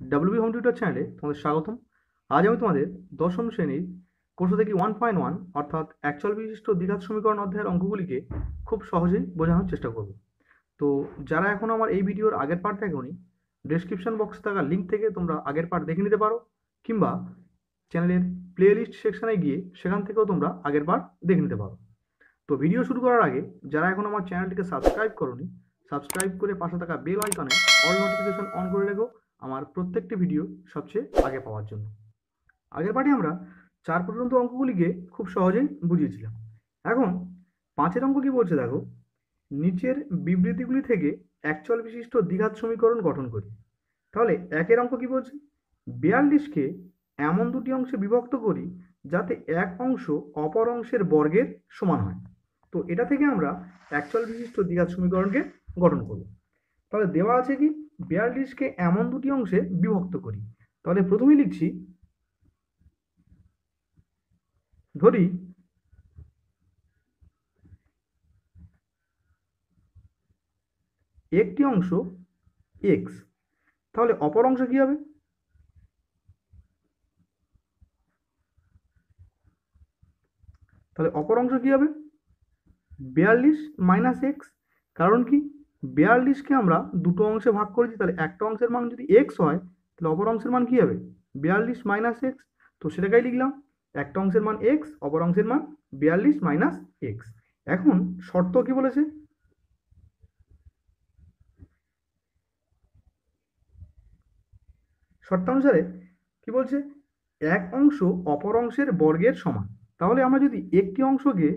WB home tutor চ্যানেলে তোমাদের স্বাগতম। আজ আমি তোমাদের দশম শ্রেণীর কোর্স থেকে 1.1 অর্থাৎ অ্যাকচুয়াল বিশিষ্ট দ্বিঘাত সমীকরণ অধ্যায়ের অঙ্কগুলিকে খুব সহজেই বোঝানোর চেষ্টা করব। তো যারা এখনও আমার এই ভিডিওর আগের পার্ট দেখোনি, ডেসক্রিপশন বক্সে থাকা লিঙ্ক থেকে তোমরা আগের পার্ট দেখে নিতে পারো, কিংবা চ্যানেলের প্লে লিস্ট সেকশানে গিয়ে সেখান থেকেও তোমরা আগের পার্ট দেখে নিতে পারো। তো ভিডিও শুরু করার আগে যারা এখন আমার চ্যানেলটিকে সাবস্ক্রাইব করোনি, সাবস্ক্রাইব করে পাশে থাকা বেল আইকনে অল নোটিফিকেশন অন করে রেখো আমার প্রত্যেকটি ভিডিও সবচেয়ে আগে পাওয়ার জন্য। আগের পার্টে আমরা 4 পর্যন্ত অঙ্কগুলিকে খুব সহজেই বুঝিয়েছিলাম। এখন 5-এর অঙ্ক কি বলছে দেখো, নিচের বিবৃতিগুলি থেকে অ্যাকচুয়াল বিশিষ্ট দ্বিঘাত সমীকরণ গঠন করি। তাহলে 1-এর অঙ্ক কি বলছে, 42কে এমন দুটি অংশে বিভক্ত করি যাতে এক অংশ অপর অংশের বর্গের সমান হয়। তো এটা থেকে আমরা অ্যাকচুয়াল বিশিষ্ট দ্বিঘাত সমীকরণকে গঠন করব। তাহলে দেওয়া আছে কি, 42কে এমন দুটি অংশে বিভক্ত করি। তাহলে প্রথমেই লিখছি, ধরি একটি অংশ এক্স, তাহলে অপর অংশ কি হবে, তাহলে অপর অংশ কি হবে 42 মাইনাস এক্স। কারণ কি, 42কে আমরা দুটো অংশে ভাগ করেছি, তাহলে একটা অংশের মান যদি এক্স হয় তাহলে অপর অংশের মান কি হবে 42 মাইনাস এক্স। তো সেটাকেই লিখলাম, একটা অংশের মান এক্স, অপর অংশের মান 42 মাইনাস এক্স। এখন শর্ত কি বলেছে, শর্তানুসারে কি বলছে, এক অংশ অপর অংশের বর্গের সমান। তাহলে আমরা যদি একটি অংশকে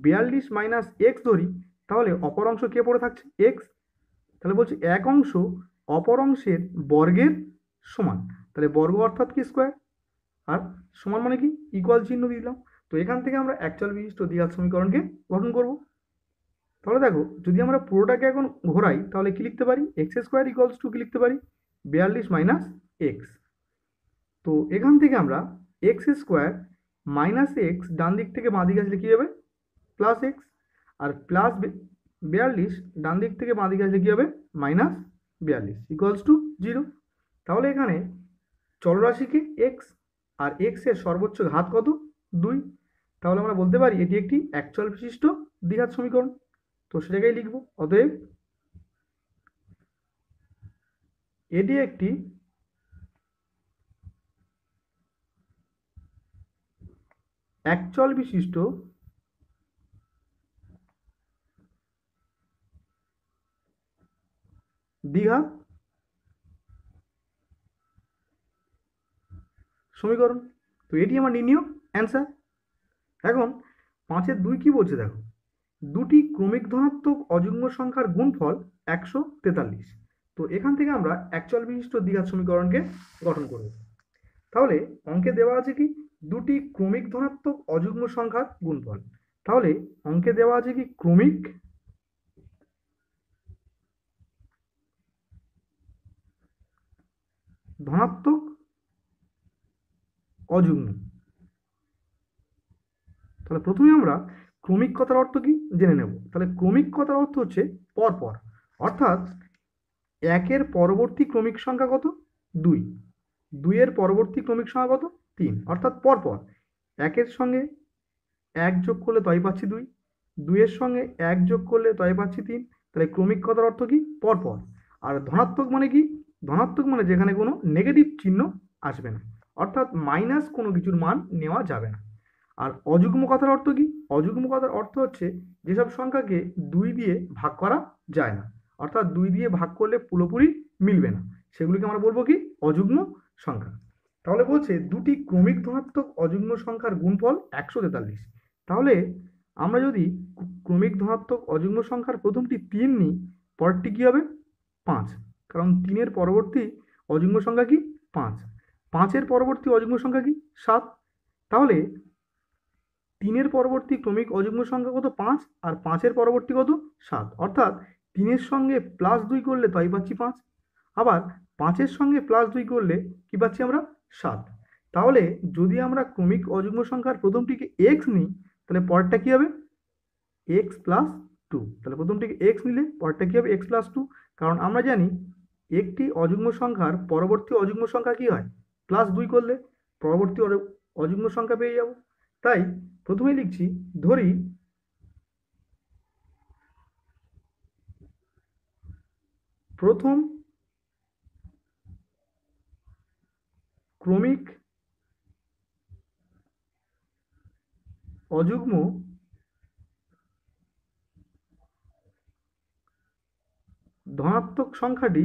42 মাইনাস এক্স ধরি, তাহলে অপর অংশ কে পড়ে থাকছে এক্স। তাহলে বলছে এক অংশ অপর অংশের বর্গের সমান, তাহলে বর্গ অর্থাৎ কি স্কোয়ার, আর সমান মানে কি ইকুয়াল চিহ্ন দিয়ে দিলাম। তো এখান থেকে আমরা অ্যাকচুয়াল বিশিষ্ট দ্বিঘাত সমীকরণকে গঠন করব। তাহলে দেখো, যদি আমরা পুরোটাকে এখন ঘোরাই তাহলে কি লিখতে পারি, এক্স স্কোয়ার ইকুয়ালস টু কি লিখতে পারি 42 মাইনাস এক্স। তো এখান থেকে আমরা এক্স স্কোয়ার মাইনাস এক্স ডান দিক থেকে বাঁ দিকে আসলে কি হবে প্লাস এক্স, আর প্লাস 42 ডান দিক থেকে বাঁ দিকে আসলে কি হবে মাইনাস 42 ইকুয়ালস টু 0। তাহলে এখানে চলরাশিকে এক্স, আর এক্স এর সর্বোচ্চ ঘাত কত 2। তাহলে আমরা বলতে পারি এটি একটি অ্যাকচুয়াল বিশিষ্ট দ্বিঘাত সমীকরণ। তো সেটাকেই লিখব, অতএব এটি একটি অ্যাকচুয়াল বিশিষ্ট দ্বিঘাত সমীকরণ। তো এটি আমার নির্ণীয় অ্যান্সার। এখন 5-এর 2 কি বলছে দেখো, দুটি ক্রমিক ধনাত্মক অযুগ্ম সংখ্যার গুণফল 143। তো এখান থেকে আমরা অ্যাকচুয়াল বিশিষ্ট দ্বিঘাত সমীকরণকে গঠন করব। তাহলে অঙ্কে দেওয়া আছে কি, দুটি ক্রমিক ধনাত্মক অযুগ্ম সংখ্যার গুণফল। তাহলে অঙ্কে দেওয়া আছে কি, ক্রমিক ধনাত্মক অযুগ্ম। তাহলে প্রথমে আমরা ক্রমিক কথার অর্থ কি জেনে নেব। তাহলে ক্রমিক কথার অর্থ হচ্ছে পরপর, অর্থাৎ একের পরবর্তী ক্রমিক সংখ্যা কত 2, 2-এর পরবর্তী ক্রমিক সংখ্যা কত 3, অর্থাৎ পরপর। একের সঙ্গে 1 যোগ করলে তয় পাচ্ছি 2, 2-এর সঙ্গে 1 যোগ করলে তয় পাচ্ছি 3। তাহলে ক্রমিক কথার অর্থ কি পরপর। আর ধনাত্মক মানে কি, ধনাত্মক মানে যেখানে কোনো নেগেটিভ চিহ্ন আসবে না, অর্থাৎ মাইনাস কোনো কিছুর মান নেওয়া যাবে না। আর অযুগ্ম কথার অর্থ কি, অযুগ্ম কথার অর্থ হচ্ছে যেসব সংখ্যাকে 2 দিয়ে ভাগ করা যায় না, অর্থাৎ 2 দিয়ে ভাগ করলে পুরোপুরি মিলবে না, সেগুলিকে আমরা বলবো কি অযুগ্ম সংখ্যা। তাহলে বলছে দুটি ক্রমিক ধনাত্মক অযুগ্ম সংখ্যার গুণফল 143। তাহলে আমরা যদি ক্রমিক ধনাত্মক অযুগ্ম সংখ্যার প্রথমটি 3 নিই, পরেরটি কি হবে 5, কারণ 3-এর পরবর্তী অযুগ্ম সংখ্যা কি 5, 5-এর পরবর্তী অযুগ্ম সংখ্যা কি 7। তাহলে 3-এর পরবর্তী ক্রমিক অযুগ্ম সংখ্যা কত 5, আর 5-এর পরবর্তী কত 7, অর্থাৎ 3-এর সঙ্গে +2 করলে তাই পাচ্ছি 5, আবার 5-এর সঙ্গে +2 করলে কি পাচ্ছি আমরা 7। তাহলে যদি আমরা ক্রমিক অযুগ্ম সংখ্যার প্রথমটিকে x নিই, তাহলে পরেরটা কি হবে x + 2। তাহলে প্রথমটিকে x নিলে পরেরটা কি হবে x + 2, কারণ আমরা জানি একটি অযুগ্ম সংখ্যার পরবর্তী অযুগ্ম সংখ্যা কি হয়, +2 করলে পরবর্তী অযুগ্ম সংখ্যা পেয়ে যাব। তাই প্রথমে লিখছি, ধরি প্রথম ক্রমিক অযুগ্ম ধনাত্মক সংখ্যাটি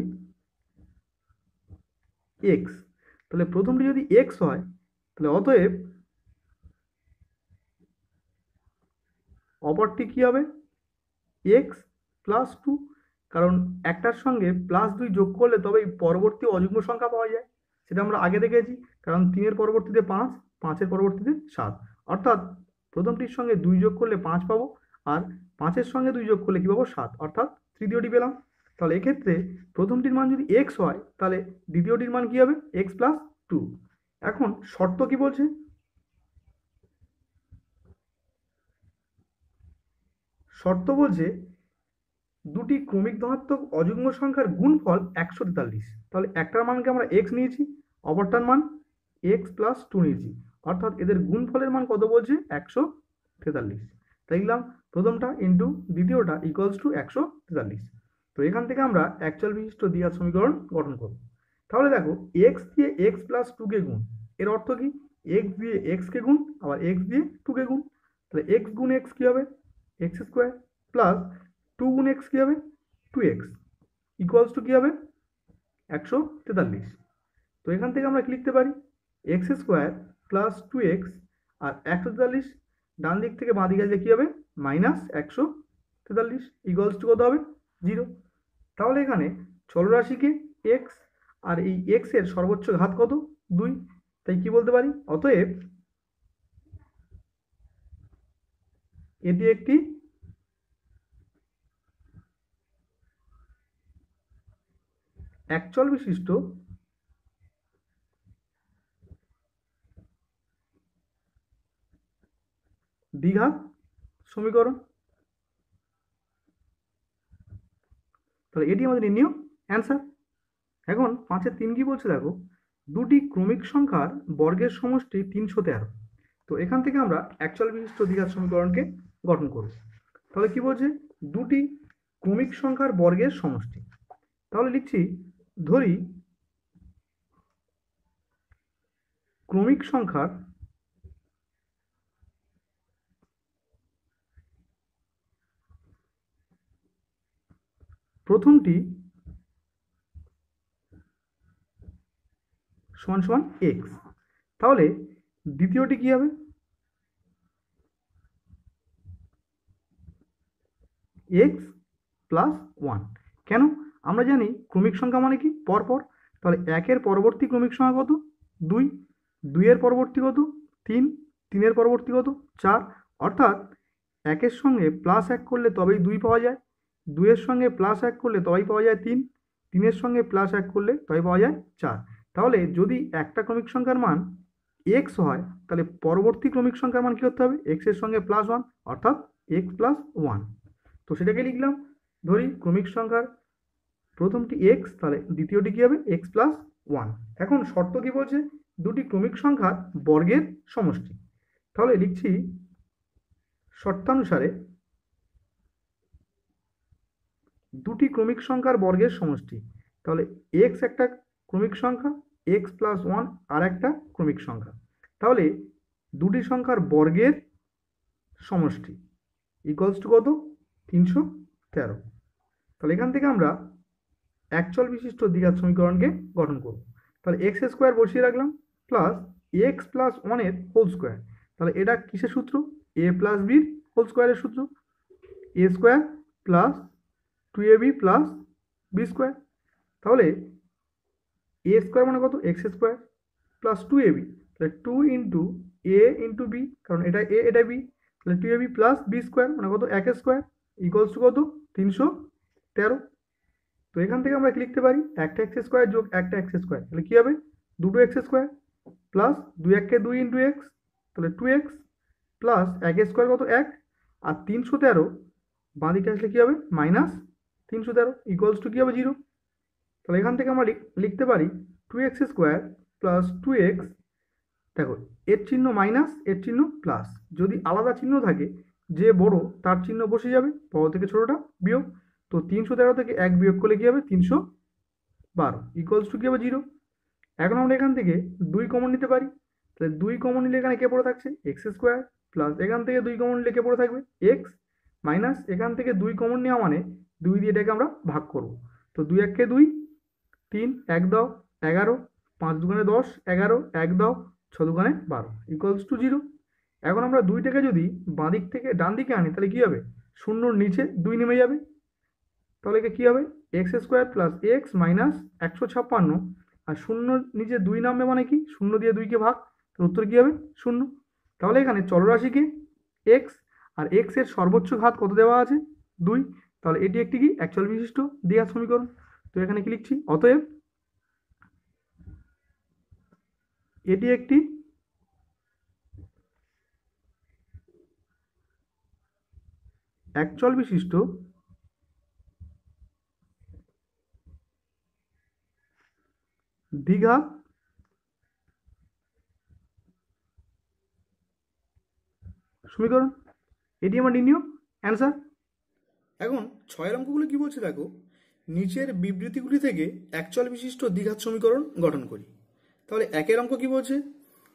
x। তাহলে প্রথমটি যদি x হয়, তাহলে অতএব অপরটি কি হবে, x+2, কারণ একটার সঙ্গে +2 যোগ করলে তবেই পরবর্তী অযুগ্ম সংখ্যা পাওয়া যায়। সেটা আমরা আগে দেখেছি, কারণ 3-এর পরবর্তীতে 5, 5-এর পরবর্তীতে 7, অর্থাৎ প্রথমটির সঙ্গে 2 যোগ করলে 5 পাবো, আর 5-এর সঙ্গে 2 যোগ করলে কি পাবো, 7, অর্থাৎ তৃতীয়টি পেলাম। তাহলে এক্ষেত্রে প্রথমটির মান যদি x হয়, তাহলে দ্বিতীয়টির মান কি হবে, x+2। এখন শর্ত কি বলছে, শর্ত বলছে দুটি ক্রমিক ধনাত্মক অযুগ্ম সংখ্যার গুণফল 143। তাহলে একটার মানকে আমরা x নিয়েছি, অপরটার মান x+2 নিয়েছি, অর্থাৎ এদের গুণফলের মান কত বলছে, 143। তাই লিখলাম প্রথমটা ইন্টু দ্বিতীয়টা ইকুয়ালস টু 143। তো এখান থেকে আমরা অ্যাকচুয়াল বিশিষ্ট দ্বিঘাত সমীকরণ গঠন করব। তাহলে দেখো, x দিয়ে x+2 কে গুণ, এর অর্থ কি, x দিয়ে x কে গুণ আবার x দিয়ে 2 কে গুণ। তাহলে x গুণ x কি হবে, x² প্লাস 2 গুণ x কি হবে, 2x ইকুয়ালস টু কি হবে, 143। তো এখান থেকে আমরা কি লিখতে পারি, x² প্লাস 2x আর 143 ডান দিক থেকে বাঁ দিকে আসলে কি হবে, -143 ইকুয়ালস টু কত হবে, 0। তাহলে এখানে চলরাশিকে x আর এই x এর সর্বোচ্চ ঘাত কত, 2। তাই কি বলতে পারি, অতএব এটি একটি একচল বিশিষ্ট দ্বিঘাত সমীকরণ। তাহলে এটি আমাদের নির্ণীয় অ্যান্সার। এখন 5-এর 3 কি বলছে দেখো, দুটি ক্রমিক সংখ্যার বর্গের সমষ্টি 313। তো এখান থেকে আমরা একচল বিশিষ্ট দ্বিঘাত সমীকরণকে গঠন করব। তাহলে কি বলছে, দুটি ক্রমিক সংখ্যার বর্গের সমষ্টি। তাহলে লিখছি, ধরি ক্রমিক সংখ্যার প্রথমটি সমান সমান x। তাহলে দ্বিতীয়টি কি হবে, x+1। কেন, আমরা জানি ক্রমিক সংখ্যা মানে কি, পরপর। তাহলে 1-এর পরবর্তী ক্রমিক সংখ্যা কত, 2, 2-এর পরবর্তী কত, 3, 3-এর পরবর্তী কত, 4, অর্থাৎ 1-এর সঙ্গে +1 করলে তবেই 2 পাওয়া যায়, 2-এর সঙ্গে +1 করলে তবেই পাওয়া যায় 3, 3-এর সঙ্গে +1 করলে তবেই পাওয়া যায় 4। তাহলে যদি একটা ক্রমিক সংখ্যার মান x হয়, তাহলে পরবর্তী ক্রমিক সংখ্যার মান কি করতে হবে, x এর সঙ্গে +1, অর্থাৎ x+1। তো সেটাকে লিখলাম, ধরি ক্রমিক সংখ্যার প্রথমটি x, তাহলে দ্বিতীয়টি কি হবে, x+1। এখন শর্ত কি বলছে, দুটি ক্রমিক সংখ্যার বর্গের সমষ্টি। তাহলে লিখছি, শর্তানুসারে দুটি ক্রমিক সংখ্যার বর্গের সমষ্টি। তাহলে x একটা ক্রমিক সংখ্যা, x+1 আর একটা ক্রমিক সংখ্যা। তাহলে দুটি সংখ্যার বর্গের সমষ্টি ইকুয়ালস টু কত, 313। তাহলে এখান থেকে আমরা একচল বিশিষ্ট দ্বিঘাত সমীকরণকে গঠন করব। তাহলে x² বসিয়ে রাখলাম, প্লাস x+1 এর হোল স্কোয়ার। তাহলে এটা কিসের সূত্র, a প্লাস বির হোল স্কোয়ারের সূত্র, a² plus 2ab plus b²। তাহলে a² মানে কত, x² প্লাস 2ab, তাহলে 2 ইন্টু a ইন্টু b, কারণ এটা a এটা b, তাহলে 2ab প্লাস b² মানে কত, 1² ইকুয়ালস টু কত, 313। তো এখান থেকে আমরা কি লিখতে পারি, একটা x² যোগ একটা x², তাহলে কি হবে, দুটো x² প্লাস 2 1 কে 2 ইন্টু x, তাহলে 2x প্লাস 1² কত, 1, আর 313 বাঁ দিকে আসলে কি হবে, -313 ইকুয়ালস টু কি হবে, 0। তাহলে এখান থেকে আমরা লিখতে পারি 2x² প্লাস 2x, দেখো এর চিহ্ন মাইনাস এর চিহ্ন প্লাস, যদি আলাদা চিহ্ন থাকে যে বড় তার চিহ্ন বসে যাবে, বড় থেকে ছোটটা বিয়োগ। তো 313 থেকে 1 বিয়োগ করলে কি হবে 312 ইকুয়ালস টু কি হবে 0। এখন আমরা এখান থেকে 2 কমন নিতে পারি, তাহলে 2 কমন নিলে এখানে কে পড়ে থাকছে x² প্লাস এখান থেকে 2 কমন নিলে কে পড়ে থাকবে x, মাইনাস এখান থেকে 2 কমন নেওয়া মানে 2 দিয়ে এটাকে আমরা ভাগ করব। তো 2 1 কে 2, 3 1 দাও 11, 5 দুগুণে 10 11, 1 দাও 6 দুগুণে 12 ইকুয়ালস টু 0। এখন আমরা 2টাকে যদি বাঁ দিক থেকে ডান দিকে আনি তাহলে কি হবে, শূন্যর নিচে 2 নেমে যাবে, তাহলে কি হবে x² প্লাস এক্স মাইনাস 156, আর শূন্য নিচে 2 নামবে মানে কি, শূন্য দিয়ে 2কে ভাগ, তার উত্তর কি হবে 0। তাহলে এখানে চলরাশিকে x আর x এর সর্বোচ্চ ঘাত কত দেওয়া আছে 2, তাহলে এটি একটি কি একচল বিশিষ্ট দ্বিঘাত সমীকরণ। তো এখানে কি লিখছি, অতএব এটি একটি একচল বিশিষ্ট দ্বিঘাত সমীকরণ, এটি আমার নির্ণয় অ্যান্সার। এখন 6 অঙ্কগুলো কি বলছে দেখো, নিচের বিবৃতিগুলি থেকে একচল বিশিষ্ট দ্বিঘাত সমীকরণ গঠন করি। তাহলে 1 অঙ্ক কি বলছে,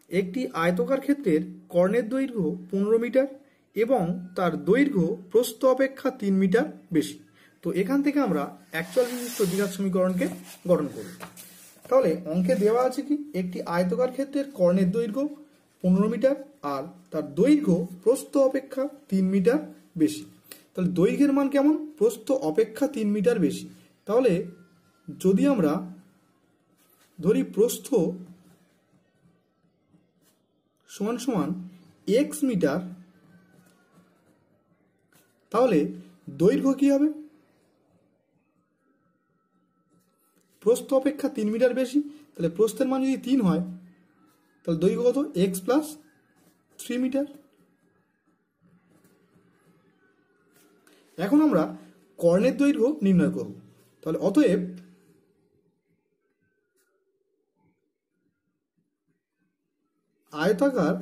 একটি আয়তকার ক্ষেত্রের কর্ণের দৈর্ঘ্য 15 মিটার এবং তার দৈর্ঘ্য প্রস্থ অপেক্ষা 3 মিটার বেশি। তো এখান থেকে আমরা একচল বিশিষ্ট দ্বিঘাত সমীকরণকে গঠন করব। তাহলে অঙ্কে দেওয়া আছে কি, একটি আয়তকার ক্ষেত্রের কর্ণের দৈর্ঘ্য 15 মিটার আর তার দৈর্ঘ্য প্রস্থ অপেক্ষা 3 মিটার বেশি। তাহলে দৈর্ঘ্যের মান কেমন, প্রস্থ অপেক্ষা 3 মিটার বেশি। তাহলে যদি আমরা ধরি প্রস্থ সমান সমান x মিটার, তাহলে দৈর্ঘ্য কি হবে, প্রস্থ অপেক্ষা 3 মিটার বেশি, তাহলে প্রস্থের মান যদি 3 হয় তাহলে দৈর্ঘ্য কত x প্লাস 3 মিটার। এখন আমরা কর্ণের দৈর্ঘ্য নির্ণয় করব। তাহলে অতএব আয়তাকার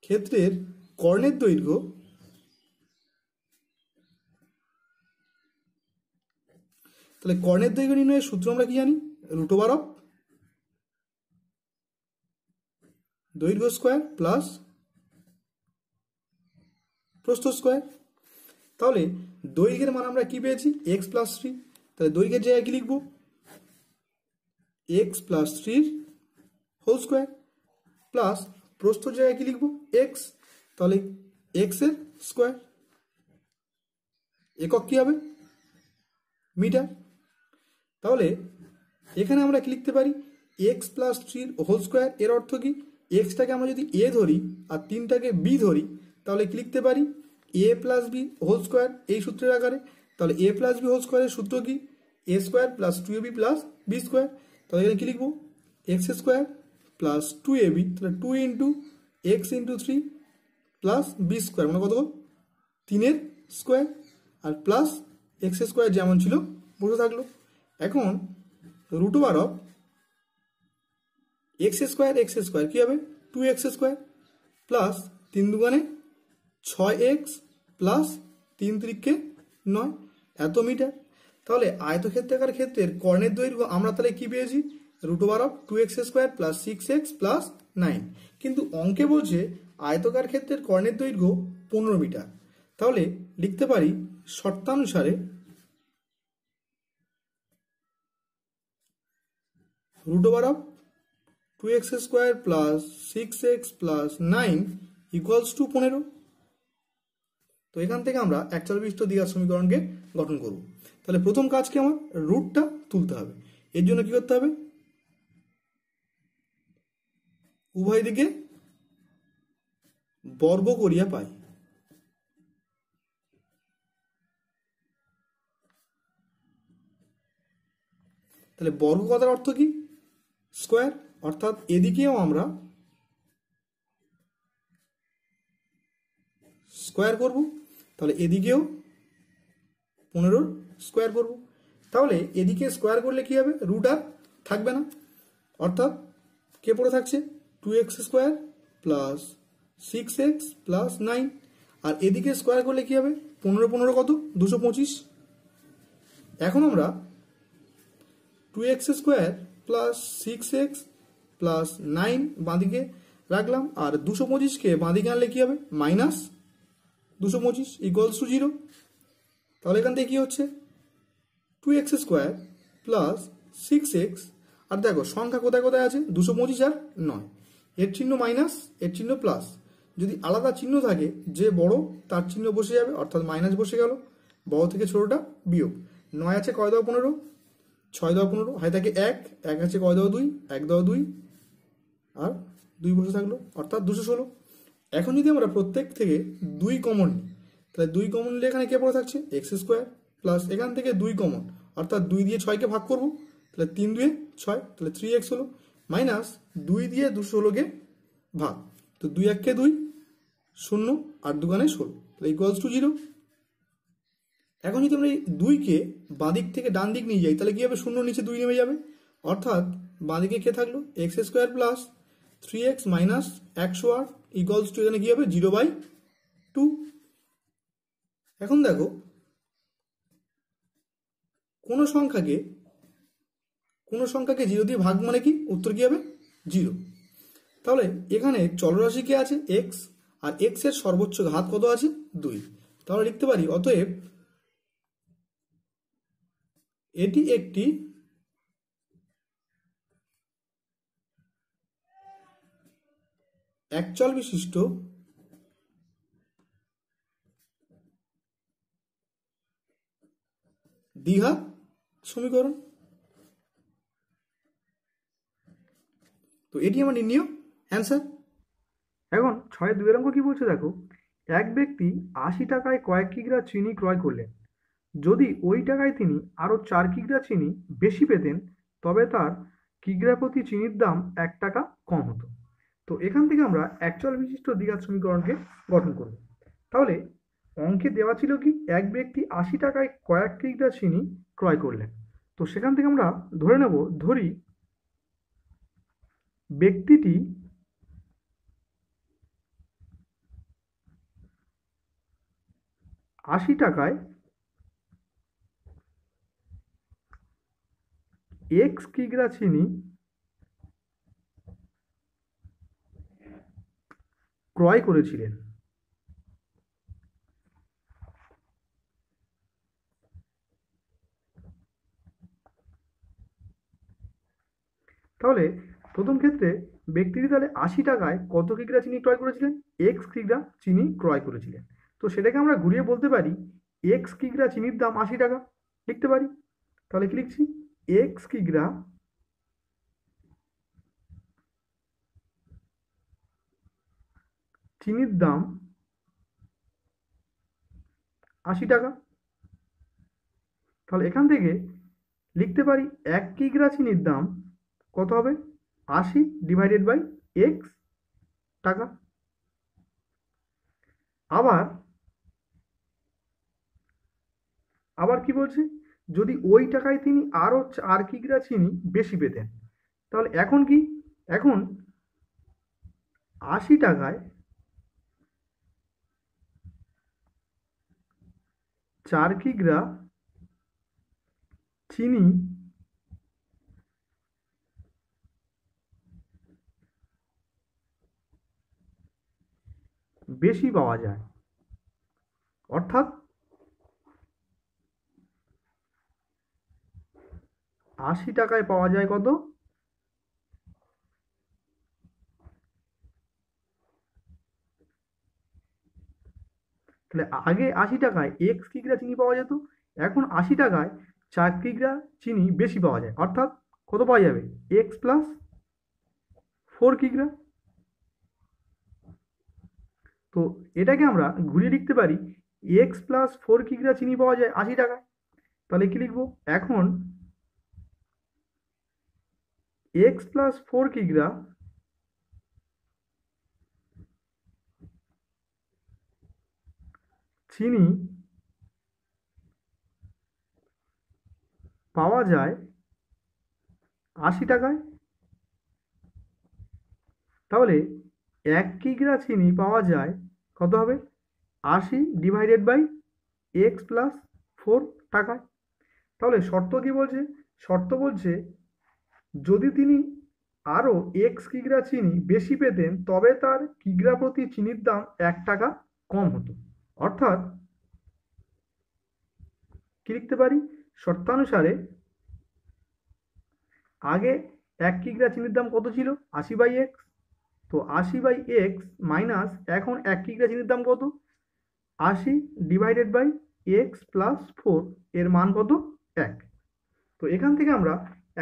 ক্ষেত্রের কর্ণের দৈর্ঘ্য তাহলে কর্ণের দৈর্ঘ্য নির্ণয়ের সূত্র আমরা কি জানি, √, দৈর্ঘ্য স্কয়ার প্লাস প্রস্থ স্কয়ার। তাহলে দৈর্ঘ্যের মান আমরা কি পেয়েছি x প্লাস 3, তাহলে দৈর্ঘ্যের জায়গায় কি লিখব x plus 3 whole square plus প্রস্থর জায়গায় কি লিখব x, তাহলে x এর স্কয়ার, একক কি হবে মিটার। তাহলে এখানে আমরা কি লিখতে পারি x প্লাস 3 হোল স্কয়ার, এর অর্থ কি এক্সটাকে আমরা যদি a ধরি আর 3টাকে b ধরি তাহলে কি লিখতে পারি a plus b whole square, এই সূত্রের আকারে। তাহলে a প্লাস b হোল স্কয়ারের সূত্র কি a square plus 2ab plus b square. তাহলে এখানে কি লিখব x স্কয়ার প্লাস 2ab, তাহলে 2 into x into 3 plus b square মানে কত 3 এর স্কয়ার, আর প্লাস x স্কয়ার যেমন ছিল বসে থাকলো। এখন √, x স্কয়ার কি হবে 2x স্কয়ার প্লাস 3 দুগুণে 6x প্লাস 3 3কে 9 এত মিটার। তাহলে আয়তক্ষেত্রাকার ক্ষেত্রের কর্ণের দৈর্ঘ্য আমরা তাহলে কি পেয়েছি √, 2x square plus 6x plus 9, কিন্তু অঙ্কে বলছে আয়তকার ক্ষেত্রের কর্ণের দৈর্ঘ্য 15 মিটার। তাহলে লিখতে পারি শর্তানুসারে √, 2x square plus 6x plus 9 equals to 15। তো এখান থেকে আমরা একচল বিশিষ্ট দ্বিঘাত সমীকরণকে গঠন করব। তাহলে প্রথম কাজ কি, আমার রুটটা তুলতে হবে। এর জন্য কি করতে হবে, উভয় দিকে বর্গ করিয়া পাই। তাহলে বর্গ কথার অর্থ কি স্কয়ার, অর্থাৎ এদিকেও আমরা স্কয়ার করব। তাহলে এদিকেও 15 স্কোয়ার করব। তাহলে এদিকে স্কোয়ার করলে কি হবে, রুট আর থাকবে না, অর্থাৎ কে পড়ে থাকছে 2x square plus 6x plus 9। আর এদিকে স্কোয়ার করলে কি হবে, 15 কত 225। এখন আমরা 2x square plus 6x plus 9 বাঁদিকে রাখলাম, আর 225কে বাঁদিকে আনলে কি হবে মাইনাস 225 ইকুয়ালস টু 0। তাহলে এখান থেকে কি হচ্ছে 2x স্কোয়ার প্লাস 6x, আর দেখো সংখ্যা কোথায় কোথায় আছে 225 আর 9, এর চিহ্ন মাইনাস এর চিহ্ন প্লাস। যদি আলাদা চিহ্ন থাকে যে বড় তার চিহ্ন বসে যাবে, অর্থাৎ মাইনাস বসে গেল, বড় থেকে ছোটটা বিয়োগ। 9 আছে কয় দাও 15, 6 দাও 15, হাই থাকে 1 আছে কয় দাও 2, 1 দাও 2, আর 2 বসে থাকলো, অর্থাৎ 216। এখন যদি আমরা প্রত্যেক থেকে 2 কমন নিই, তাহলে 2 কমন নিলে এখানে কে পড়ে থাকছে এক্স স্কোয়ার, প্লাস এখান থেকে 2 কমন, অর্থাৎ 2 দিয়ে 6কে ভাগ করব, তাহলে 3 2 6, তাহলে 3x হলো, মাইনাস 2 দিয়ে 216কে ভাগ, তো 2 1 2 0 আর 2 16, তাহলে ইকুয়ালস টু 0। এখন যদি আমরা এই 2কে বাঁদিক থেকে ডান দিক নিয়ে যাই, তাহলে কি হবে 0 নিচে 2 নেমে যাবে, অর্থাৎ বাঁদিকে কে থাকলো x square plus 3x minus 108 equals to এখানে কি হবে 0/2। এখন দেখো কোনো সংখ্যাকে 0 দিয়ে ভাগ মানে কি, উত্তর কি হবে 0। তাহলে এখানে চলরাশি কে আছে x, আর x এর সর্বোচ্চ ঘাত কত আছে 2। তাহলে লিখতে পারি অতএব এটি একটি একচল বিশিষ্ট দ্বিঘাত সমীকরণ। তো এটি আমার নির্ণয় অ্যান্সার। এখন 6-2 অঙ্ক কি বলছে দেখো, এক ব্যক্তি 80 টাকায় কয়েক কিগ্রা চিনি ক্রয় করলেন। যদি ওই টাকায় তিনি আরও 4 কিগ্রা চিনি বেশি পেতেন, তবে তার কিগ্রা প্রতি চিনির দাম 1 টাকা কম হতো। তো এখান থেকে আমরা একচল বিশিষ্ট দ্বিঘাত সমীকরণকে গঠন করব। তাহলে অঙ্কে দেওয়া ছিল কি, এক ব্যক্তি 80 টাকায় কয়েক কিগ্রা চিনি ক্রয় করলেন। তো সেখান থেকে আমরা ধরি ব্যক্তিটি 80 টাকায় x কিগ্রা চিনি ক্রয় করেছিলেন। তাহলে প্রথম ক্ষেত্রে ব্যক্তিটি তাহলে 80 টাকায় কত কিগ্রা চিনি ক্রয় করেছিলেন, x কিগ্রা চিনি ক্রয় করেছিলেন। তো সেটাকে আমরা ঘুরিয়ে বলতে পারি x কিগ্রা চিনির দাম 80 টাকা লিখতে পারি। তাহলে কি লিখছি, x কিগ্রা চিনির দাম 80 টাকা। তাহলে এখান থেকে লিখতে পারি 1 কিগ্রা চিনির দাম কত হবে 80 ডিভাইডেড বাই x টাকা। আবার কি বলছে, যদি ওই টাকায় তিনি আরও 4 কিগ্রা চিনি বেশি পেতেন, তাহলে এখন 80 টাকায় 4 কিগ্রা চিনি বেশি পাওয়া যায়, অর্থাৎ 80 টাকায় পাওয়া যায় কত, তাহলে আগে 80 টাকায় x কিগ্রা চিনি পাওয়া যেত, এখন 80 টাকায় 4 কিগ্রা চিনি বেশি পাওয়া যায়, অর্থাৎ কত পাওয়া যাবে x প্লাস 4 কিগ্রা। তো এটাকে আমরা ঘুরিয়ে লিখতে পারি x প্লাস 4 কিগ্রা চিনি পাওয়া যায় 80 টাকায়। তাহলে কি লিখবো, এখন x প্লাস 4 কিগ্রা চিনি পাওয়া যায় 80 টাকায়। তাহলে 1 কিগ্রা চিনি পাওয়া যায় কত হবে, 80 ডিভাইডেড বাই এক্স প্লাস 4 টাকায়। তাহলে শর্ত কি বলছে, শর্ত বলছে যদি তিনি আরও এক্স কিগ্রা চিনি বেশি পেতেন তবে তার কিগ্রা প্রতি চিনির দাম 1 টাকা কম হতো। অর্থাৎ কি লিখতে পারি, শর্তানুসারে আগে 1 কিগ্রা চিনির দাম কত ছিল, 80/x। তো 80/x মাইনাস এখন 1 কিগ্রা চিনির দাম কত, 80 ডিভাইডেড বাই এক্স প্লাস 4, এর মান কত, 1। তো এখান থেকে আমরা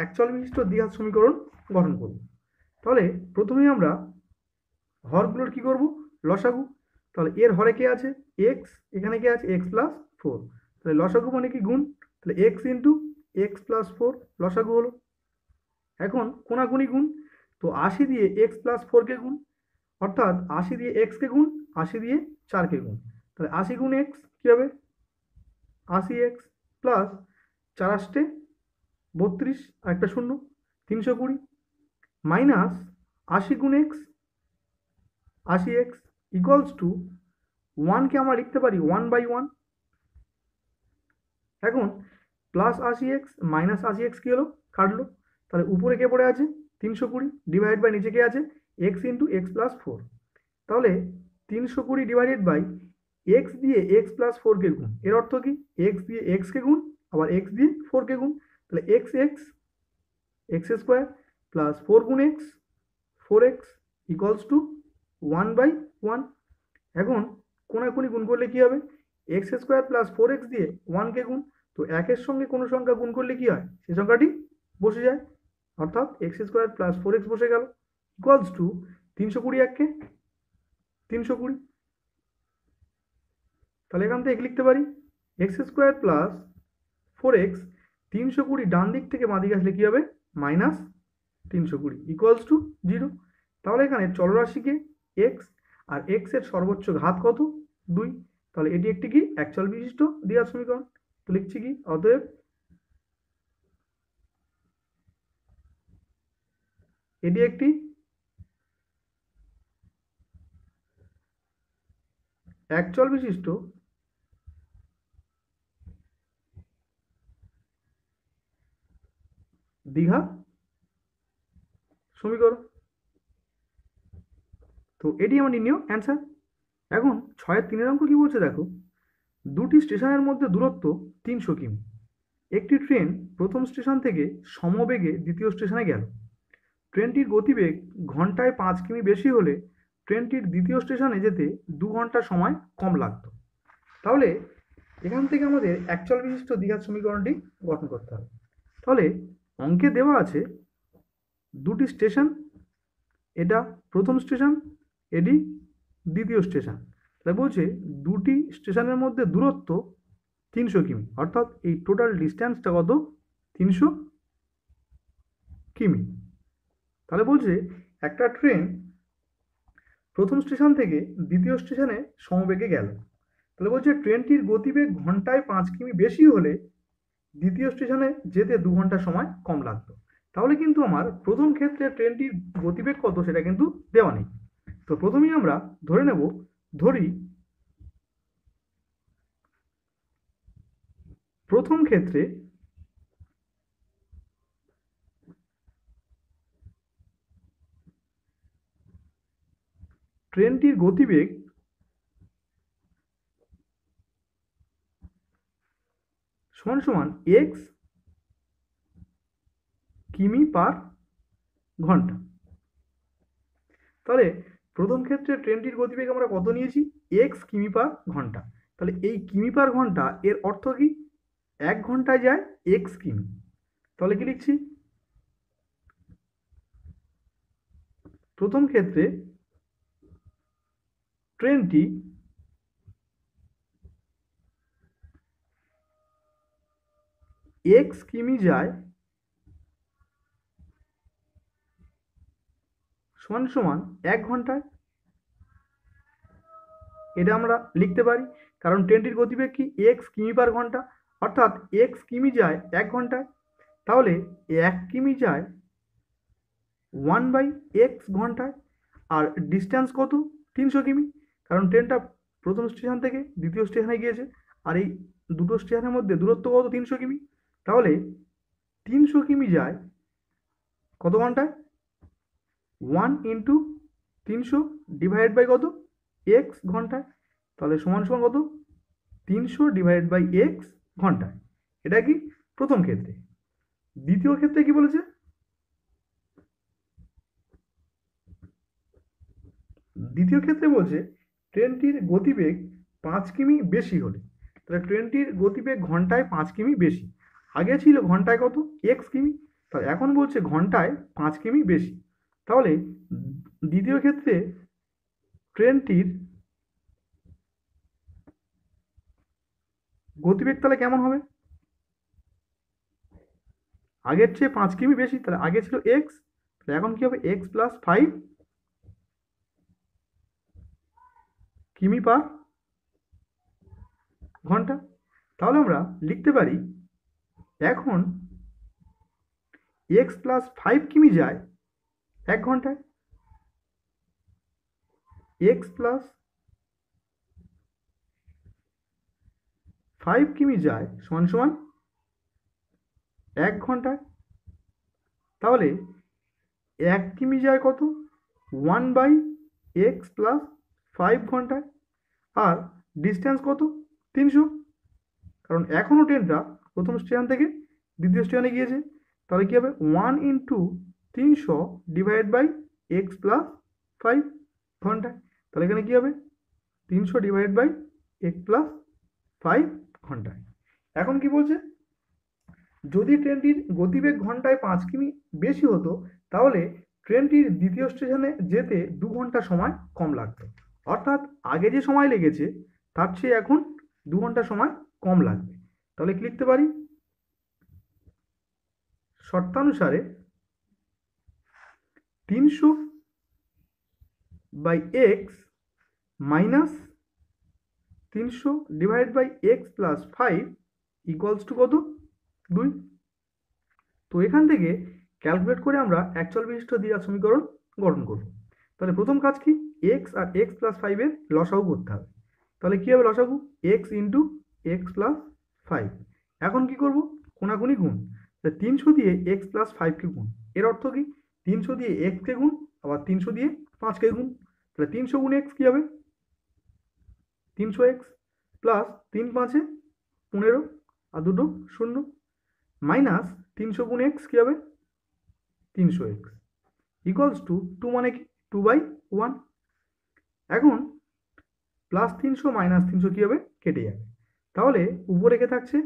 একচল বিশিষ্ট দ্বিঘাত সমীকরণ গঠন করব। তাহলে প্রথমেই আমরা হরগুলোর কি করব, লসাগু। তাহলে এর হরে কে আছে, এক্স, এখানে কে আছে, এক্স প্লাস 4। তাহলে লসাগু মানে কি, গুণ। তাহলে এক্স ইন্টু এক্স প্লাস 4 লসাগু হলো। এখন কোনাকুনি গুণ, তো 80 দিয়ে এক্স প্লাস 4কে গুণ, অর্থাৎ 80 দিয়ে এক্সকে গুণ, 80 দিয়ে 4কে গুণ। তাহলে 80 গুণ এক্স কী হবে, 80x প্লাস 4 আসতে 32 আর একটা শূন্য, 320 মাইনাস 80 গুণ এক্স, 80x ইকুয়ালস টু 1কে আমরা লিখতে পারি 1/1। এখন প্লাস 80x মাইনাস 80x কী হলো, কাটলো। তাহলে উপরে কে পড়ে আছে, 320 ডিভাইড বাই নিচে কে আছে, এক্স ইন্টু এক্স প্লাস 4। তাহলে 320 ডিভাইডেড বাই এক্স দিয়ে এক্স প্লাস 4কে গুণ, এর অর্থ কি, এক্স দিয়ে এক্সকে গুণ আবার এক্স দিয়ে 4কে গুণ। তাহলে x x, x square plus 4 গুণ এক্স, 4x ইকুয়ালস টু 1/1। এখন কোনাকুনি গুণ করলে কি হবে, এক্স স্কোয়ার প্লাস 4x দিয়ে 1কে গুণ, তো একের সঙ্গে কোনো সংখ্যা গুণ করলে কি হয়, সেই সংখ্যাটি বসে যায়, অর্থাৎ এক্স স্কোয়ার প্লাস 4x বসে গেল, ইকুয়ালস টু 320 এককে 320। তাহলে এখান থেকে লিখতে পারি এক্স স্কোয়ার প্লাস 4x, 320 ডান দিক থেকে বাঁ দিকে আসলে কী হবে, মাইনাস 320 ইকুয়ালস টু 0। তাহলে এখানে চলরাশিকে এক্স আর এক্স এর সর্বোচ্চ ঘাত কত, 2। তাহলে এটি একটি কি একচল বিশিষ্ট দ্বিঘাত সমীকরণ। তো লিখছি কি, অতএব এটি একটি একচল বিশিষ্ট দ্বিঘাত সমীকরণ। তো এটি আমার নির্ণয় অ্যান্সার। এখন 6-এর 3 অঙ্ক কি বলছে দেখো, দুটি স্টেশনের মধ্যে দূরত্ব 300 কিমি। একটি ট্রেন প্রথম স্টেশন থেকে সমবেগে দ্বিতীয় স্টেশনে গেল। ট্রেনটির গতিবেগ ঘন্টায় 5 কিমি বেশি হলে ট্রেনটির দ্বিতীয় স্টেশনে যেতে 2 ঘন্টা সময় কম লাগতো। তাহলে এখান থেকে আমাদের একচল বিশিষ্ট দ্বিঘাত সমীকরণটি গঠন করতে হবে। তাহলে অঙ্কে দেওয়া আছে দুটি স্টেশন, এটা প্রথম স্টেশন, এটি দ্বিতীয় স্টেশন। তাহলে বলছে দুটি স্টেশনের মধ্যে দূরত্ব 300 কিমি, অর্থাৎ এই টোটাল ডিস্ট্যান্সটা কত, 300 কিমি। তাহলে বলছে একটা ট্রেন প্রথম স্টেশন থেকে দ্বিতীয় স্টেশনে সমবেগে গেল। তাহলে বলছে ট্রেনটির গতিবেগ ঘন্টায় 5 কিমি বেশি হলে দ্বিতীয় স্টেশনে যেতে 2 ঘন্টা সময় কম লাগতো। তাহলে কিন্তু আমার প্রথম ক্ষেত্রে ট্রেনটির গতিবেগ কত সেটা কিন্তু দেওয়া নেই। তো প্রথমেই আমরা ধরে নেব, ধরি প্রথম ক্ষেত্রে ট্রেনটির গতিবেগ সমান সমান এক্স কিমি পার ঘন্টা। তাহলে প্রথম ক্ষেত্রে ট্রেনটির গতিবেগ আমরা কত নিয়েছি, এক্স কিমি পার ঘন্টা। তাহলে এই কিমি পার ঘন্টা এর অর্থ কি, 1 ঘন্টায় যায় এক্স কিমি। তাহলে কি লিখছি, প্রথম ক্ষেত্রে ট্রেনটি এক্স কিমি যায় সমান সমান 1 ঘন্টায়। এটা আমরা লিখতে পারি কারণ ট্রেনটির গতিবেগ কি, এক্স কিমি পার ঘন্টা, অর্থাৎ এক্স কিমি যায় 1 ঘন্টায়। তাহলে 1 কিমি যায় 1/x ঘন্টায়, আর ডিস্টেন্স কত? 300 কিমি, কারণ ট্রেনটা প্রথম স্টেশন থেকে দ্বিতীয় স্টেশনে গিয়েছে, আর এই দুটো স্টেশনের মধ্যে দূরত্ব কত? 300 কিমি। তাহলে 300 কিমি যায় কত ঘন্টায়? 1 × 300 ডিভাইড বাই কত? x ঘন্টায়। তাহলে সমান সমান কত? 300/x ঘন্টায়। এটা কি প্রথম ক্ষেত্রে। দ্বিতীয় ক্ষেত্রে কি বলেছে? দ্বিতীয় ক্ষেত্রে বলছে ট্রেনটির গতিবেগ 5 কিমি বেশি হলে। তাহলে ট্রেনটির গতিবেগ ঘন্টায় 5 কিমি বেশি, আগে ছিল ঘন্টায় কত? x কিমি, তাহলে এখন বলছে ঘন্টায় 5 কিমি বেশি। তাহলে দ্বিতীয় ক্ষেত্রে ট্রেনটির গতিবেগ তাহলে কেমন হবে? আগের চেয়ে 5 কিমি বেশি, তাহলে আগে ছিল x, তাহলে এখন কি হবে? x + 5 কিমি পার ঘন্টা। তাহলে আমরা লিখতে পারি এখন x + 5 কিমি যায় 1 ঘন্টায়, x + 5 কিমি যায় সমান সমান 1 ঘন্টায়। তাহলে 1 কিমি যায় কত? 1/x + 5 ঘন্টায়, আর ডিস্টেন্স কত? 300, কারণ এখনও ট্রেনটা প্রথম স্টেশন থেকে দ্বিতীয় স্টেশনে গিয়েছে। তাহলে কী হবে? 1 × 300 ডিভাইড বাই x + 5 ঘন্টায়। তাহলে এখানে কী হবে? 300 ডিভাইড বাই x + 5 ঘন্টায়। এখন কি বলছে? যদি ট্রেনটির গতিবেগ ঘন্টায় 5 কিমি বেশি হতো, তাহলে ট্রেনটির দ্বিতীয় স্টেশনে যেতে 2 ঘন্টা সময় কম লাগতো। অর্থাৎ আগে যে সময় লেগেছে তার চেয়ে এখন 2 ঘন্টা সময় কম লাগবে। তাহলে কি লিখতে পারি? শর্তানুসারে 300/x minus 300 divide by x + 5 equals to কত? 2। তো এখান থেকে ক্যালকুলেট করে আমরা অ্যাকচুয়াল বিশিষ্ট দ্বিঘাত সমীকরণ গঠন করব। তাহলে প্রথম কাজ কি? x আর x + 5 এর লসাগু করতে হবে। তাহলে কী হবে লসাগু? x × x + 5। এখন কি করব? কোনাকুনি গুণ। তাহলে 300 দিয়ে x + 5কে গুণ। এর অর্থ কি? 300 দিয়ে x-কে গুণ, আবার 300 দিয়ে 5কে গুণ। তাহলে 300 × x কী হবে? 300x প্লাস 3 × 5 = 15, আর দুটো 0, মাইনাস 300 × x কী হবে? 300x ইকুয়ালস টু 2, মানে কি? 2/1। এখন +300 - 300 কী হবে? কেটে যাবে। তাহলে উপরে রেখে থাকছে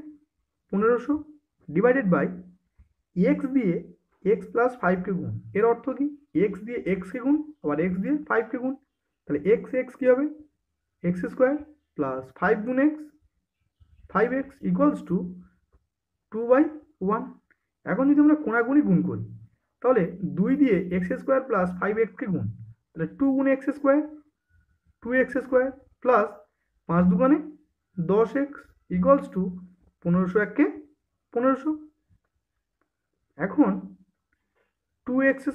1500 ডিভাইডেড বাই x দিয়ে x + 5কে গুণ। এর অর্থ কি? x দিয়ে x-কে গুণ, আবার x দিয়ে 5কে গুণ। তাহলে x কী হবে? x² plus 5 × x 5x equals to 2/1। এখন যদি আমরা কোনাকুনি গুণ করি, তাহলে 2 দিয়ে x² প্লাস 5x-কে গুণ, তাহলে 2 × x² 2x² plus 5 × 2 = 10x equals to 1500 1-কে 1500। এখন 2x²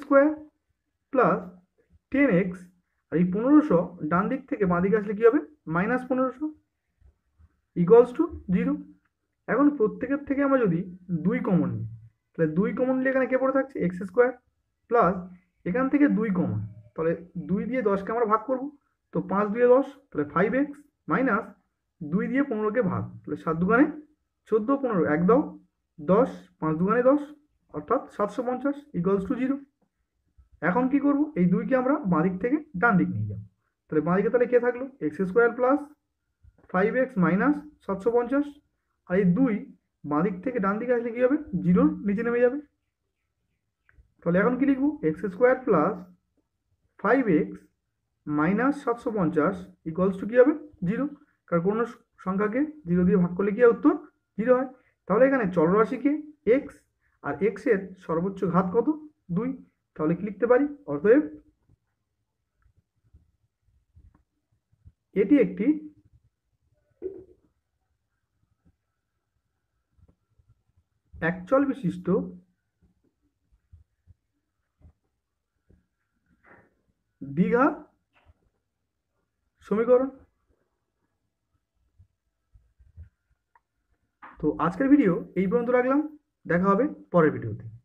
প্লাস 10x, আর এই 1500 ডান দিক থেকে বাঁ দিকে আসলে কী হবে? -1500 ইকুয়ালস টু 0। এখন প্রত্যেকের থেকে আমরা যদি 2 কমন নিই, তাহলে 2 কমন নিলে এখানে কে পড়ে থাকছে? x² প্লাস এখান থেকে 2 কমন, তাহলে 2 দিয়ে 10কে আমরা ভাগ করব, তো 5 দিয়ে 10, তাহলে 5x মাইনাস 2 দিয়ে 15কে ভাগ, তাহলে 7 × 2 = 14, 15 1 দাও 10, 5 × 2 = 10, অর্থাৎ 750 ইকুয়ালস টু 0। এখন কি করব? এই 2কে আমরা বাঁ দিক থেকে ডান দিক নিয়ে যাব। তাহলে বাঁ দিকে তাহলে কে থাকলো? x² প্লাস 5x মাইনাস 750, আর এই 2 বাঁ দিক থেকে ডান দিকে আসলে কী হবে? 0-র নিচে নেমে যাবে। তাহলে এখন কি লিখব? x² plus 5x minus 750 equals to কী হবে? 0, কারণ কোনো সংখ্যাকে 0 দিয়ে ভাগ করলে কি হয়? উত্তর 0 হয়। তাহলে এখানে চলরাশিকে x, আর x এর সর্বোচ্চ ঘাত কত? 2। তাহলে কি লিখতে পারি? অতএব এটি একটি একচল বিশিষ্ট দ্বিঘাত সমীকরণ। তো আজকের ভিডিও এই পর্যন্ত রাখলাম, দেখা হবে পরের ভিডিওতে।